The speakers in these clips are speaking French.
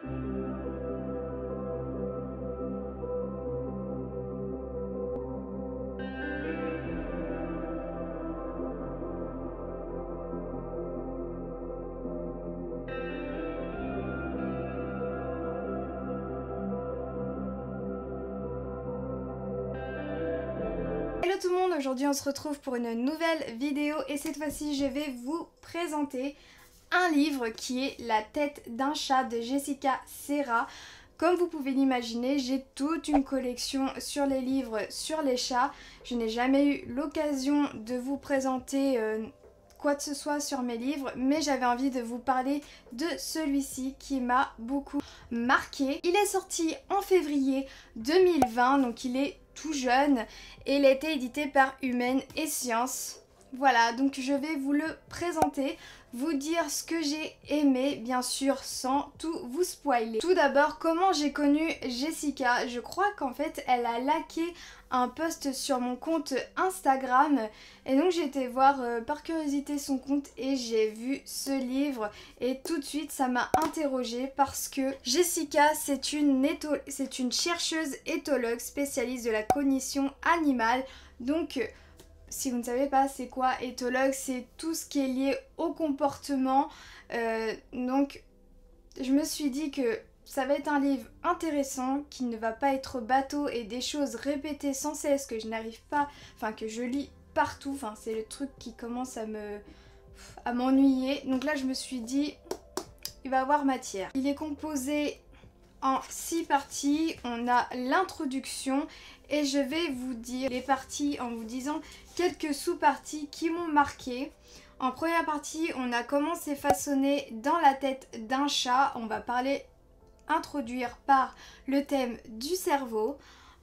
Hello tout le monde, aujourd'hui on se retrouve pour une nouvelle vidéo et cette fois-ci je vais vous présenter un livre qui est La tête d'un chat de Jessica Serra. Comme vous pouvez l'imaginer, j'ai toute une collection sur les livres sur les chats. Je n'ai jamais eu l'occasion de vous présenter quoi que ce soit sur mes livres, mais j'avais envie de vous parler de celui-ci qui m'a beaucoup marqué. Il est sorti en février 2020, donc il est tout jeune et il a été édité par Humaine et Science. Voilà, donc je vais vous le présenter, vous dire ce que j'ai aimé, bien sûr sans tout vous spoiler. Tout d'abord, comment j'ai connu Jessica. Je crois qu'en fait elle a liké un post sur mon compte Instagram et donc j'ai été voir par curiosité son compte et j'ai vu ce livre et tout de suite ça m'a interrogée parce que Jessica c'est une chercheuse éthologue spécialiste de la cognition animale. Donc si vous ne savez pas c'est quoi éthologue, c'est tout ce qui est lié au comportement. Donc je me suis dit que ça va être un livre intéressant qui ne va pas être bateau et des choses répétées sans cesse que je n'arrive pas, enfin que je lis partout, enfin c'est le truc qui commence à m'ennuyer. Donc là je me suis dit il va avoir matière. Il est composé en 6 parties, on a l'introduction et je vais vous dire les parties en vous disant quelques sous-parties qui m'ont marqué. En première partie, on a comment c'est façonné dans la tête d'un chat. On va introduire par le thème du cerveau.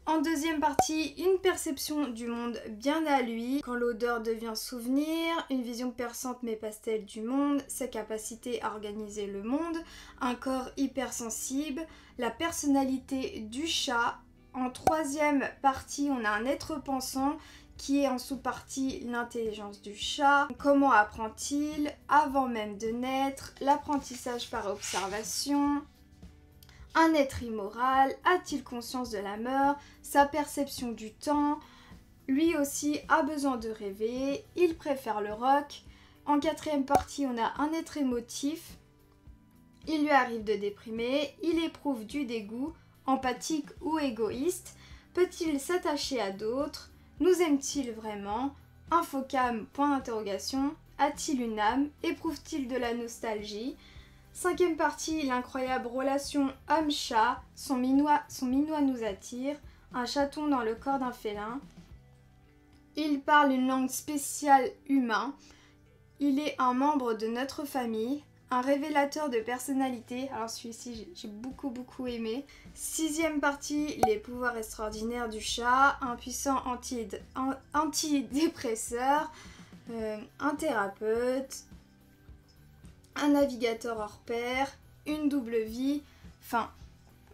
En deuxième partie, une perception du monde bien à lui, quand l'odeur devient souvenir, une vision perçante mais pastel du monde, sa capacité à organiser le monde, un corps hypersensible, la personnalité du chat. En troisième partie, on a un être pensant qui est en sous-partie l'intelligence du chat, comment apprend-il avant même de naître, l'apprentissage par observation. Un être immoral, a-t-il conscience de la mort, sa perception du temps, lui aussi a besoin de rêver, il préfère le rock. En quatrième partie, on a un être émotif, il lui arrive de déprimer, il éprouve du dégoût, empathique ou égoïste, peut-il s'attacher à d'autres, nous aime-t-il vraiment, infocam, point d'interrogation, a-t-il une âme, éprouve-t-il de la nostalgie. Cinquième partie, l'incroyable relation homme-chat, son minois nous attire, un chaton dans le corps d'un félin. Il parle une langue spéciale humain, il est un membre de notre famille, un révélateur de personnalité, alors celui-ci j'ai beaucoup aimé. Sixième partie, les pouvoirs extraordinaires du chat, un puissant antidépresseur, un thérapeute, un navigateur hors pair, une double vie, enfin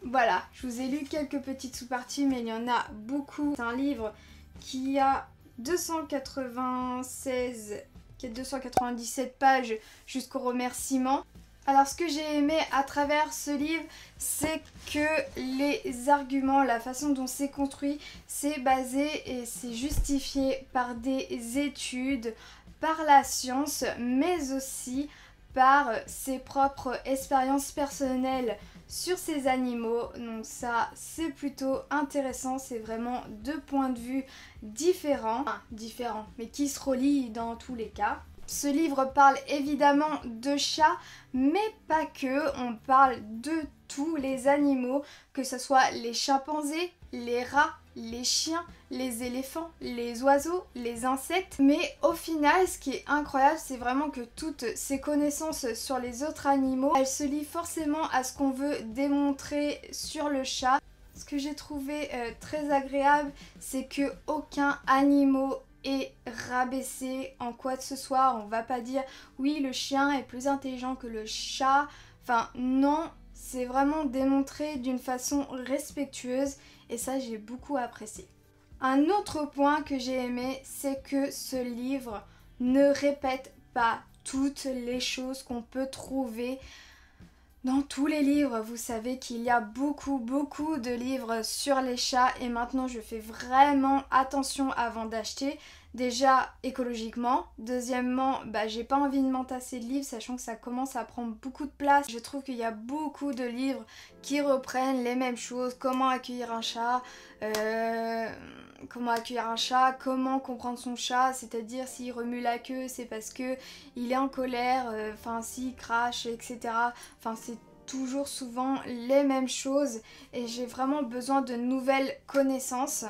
voilà, je vous ai lu quelques petites sous-parties mais il y en a beaucoup. C'est un livre qui a 297 pages jusqu'au remerciement. Alors ce que j'ai aimé à travers ce livre, c'est que les arguments, la façon dont c'est construit, c'est basé et c'est justifié par des études, par la science, mais aussi par ses propres expériences personnelles sur ces animaux. Donc ça c'est plutôt intéressant, c'est vraiment deux points de vue différents, mais qui se relient dans tous les cas. Ce livre parle évidemment de chats, mais pas que, on parle de tous les animaux, que ce soit les chimpanzés, les rats, les chiens, les éléphants, les oiseaux, les insectes. Mais au final, ce qui est incroyable, c'est vraiment que toutes ces connaissances sur les autres animaux, elles se lient forcément à ce qu'on veut démontrer sur le chat. Ce que j'ai trouvé très agréable, c'est que aucun animal est rabaissé en quoi que ce soit. On va pas dire oui le chien est plus intelligent que le chat, enfin non, c'est vraiment démontré d'une façon respectueuse et ça j'ai beaucoup apprécié. Un autre point que j'ai aimé, c'est que ce livre ne répète pas toutes les choses qu'on peut trouver Dans tous les livres, vous savez qu'il y a beaucoup de livres sur les chats et maintenant je fais vraiment attention avant d'acheter. Déjà écologiquement, deuxièmement, j'ai pas envie de m'entasser de livres sachant que ça commence à prendre beaucoup de place. Je trouve qu'il y a beaucoup de livres qui reprennent les mêmes choses, comment accueillir un chat, comment comprendre son chat, c'est-à-dire s'il remue la queue c'est parce que il est en colère, s'il crache, etc. C'est toujours souvent les mêmes choses et j'ai vraiment besoin de nouvelles connaissances.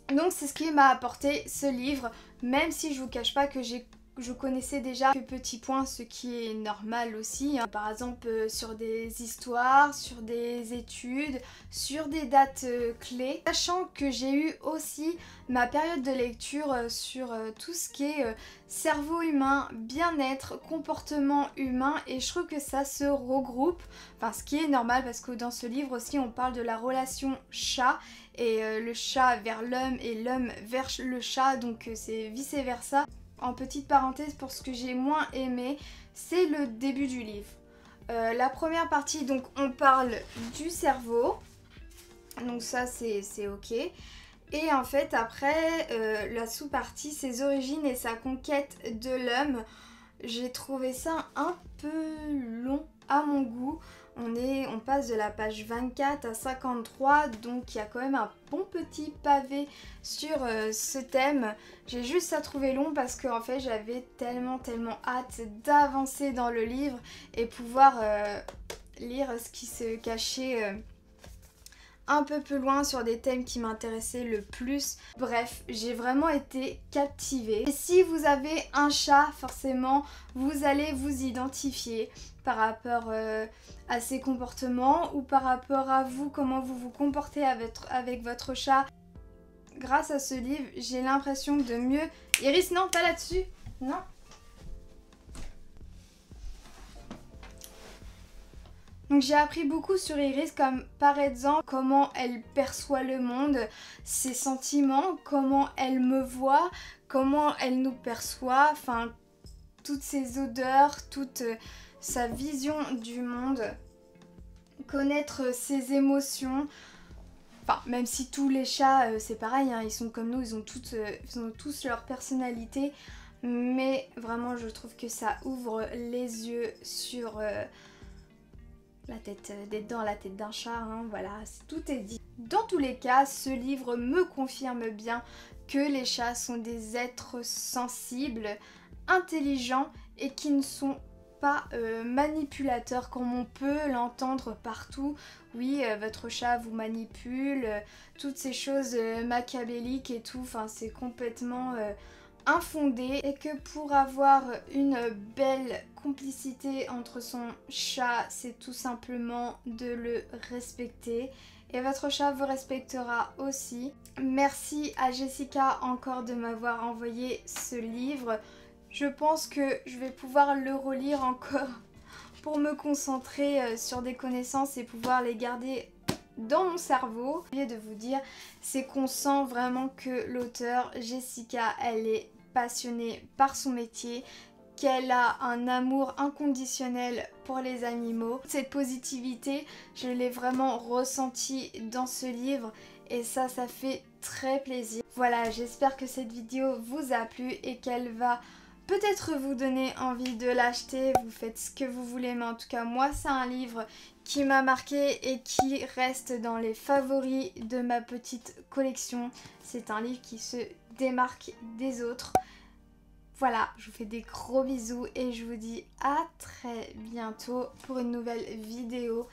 Donc c'est ce qui m'a apporté ce livre, même si je vous cache pas que je connaissais déjà quelques petits points, ce qui est normal aussi, hein. Par exemple sur des histoires, sur des études, sur des dates clés. Sachant que j'ai eu aussi ma période de lecture sur tout ce qui est cerveau humain, bien-être, comportement humain et je trouve que ça se regroupe. Ce qui est normal parce que dans ce livre aussi on parle de la relation chat et le chat vers l'homme et l'homme vers le chat, donc c'est vice versa. En petite parenthèse, pour ce que j'ai moins aimé, c'est le début du livre. La première partie, donc on parle du cerveau, donc ça c'est ok. Et en fait après, la sous-partie, ses origines et sa conquête de l'homme, j'ai trouvé ça un peu long à mon goût. On passe de la page 24 à 53, donc il y a quand même un bon petit pavé sur ce thème. J'ai juste à trouver long parce que en fait j'avais tellement hâte d'avancer dans le livre et pouvoir lire ce qui se cachait un peu plus loin sur des thèmes qui m'intéressaient le plus. Bref, j'ai vraiment été captivée. Et si vous avez un chat, forcément, vous allez vous identifier par rapport à ses comportements ou par rapport à vous, comment vous vous comportez avec votre chat. Grâce à ce livre, j'ai l'impression de mieux... Iris, non, pas là-dessus. Non. Donc j'ai appris beaucoup sur Iris, comme par exemple comment elle perçoit le monde, ses sentiments, comment elle me voit, comment elle nous perçoit, toutes ses odeurs, toute sa vision du monde, connaître ses émotions. Même si tous les chats c'est pareil, hein, ils sont comme nous, ils ont tous leur personnalité, mais vraiment je trouve que ça ouvre les yeux sur... la tête des dents, la tête d'un chat, hein, voilà, tout est dit. Dans tous les cas, ce livre me confirme bien que les chats sont des êtres sensibles, intelligents et qui ne sont pas manipulateurs comme on peut l'entendre partout. Oui, votre chat vous manipule, toutes ces choses machiavéliques et tout, c'est complètement... infondé et que pour avoir une belle complicité entre son chat, c'est tout simplement de le respecter et votre chat vous respectera aussi. Merci à Jessica encore de m'avoir envoyé ce livre. Je pense que je vais pouvoir le relire encore pour me concentrer sur des connaissances et pouvoir les garder dans mon cerveau. J'ai oublié de vous dire, c'est qu'on sent vraiment que l'auteur Jessica, elle est passionnée par son métier, qu'elle a un amour inconditionnel pour les animaux. Cette positivité, je l'ai vraiment ressentie dans ce livre et ça fait très plaisir. Voilà, j'espère que cette vidéo vous a plu et qu'elle va peut-être vous donner envie de l'acheter. Vous faites ce que vous voulez, mais en tout cas moi c'est un livre qui m'a marqué et qui reste dans les favoris de ma petite collection. C'est un livre qui se démarque des autres. Voilà, je vous fais des gros bisous et je vous dis à très bientôt pour une nouvelle vidéo.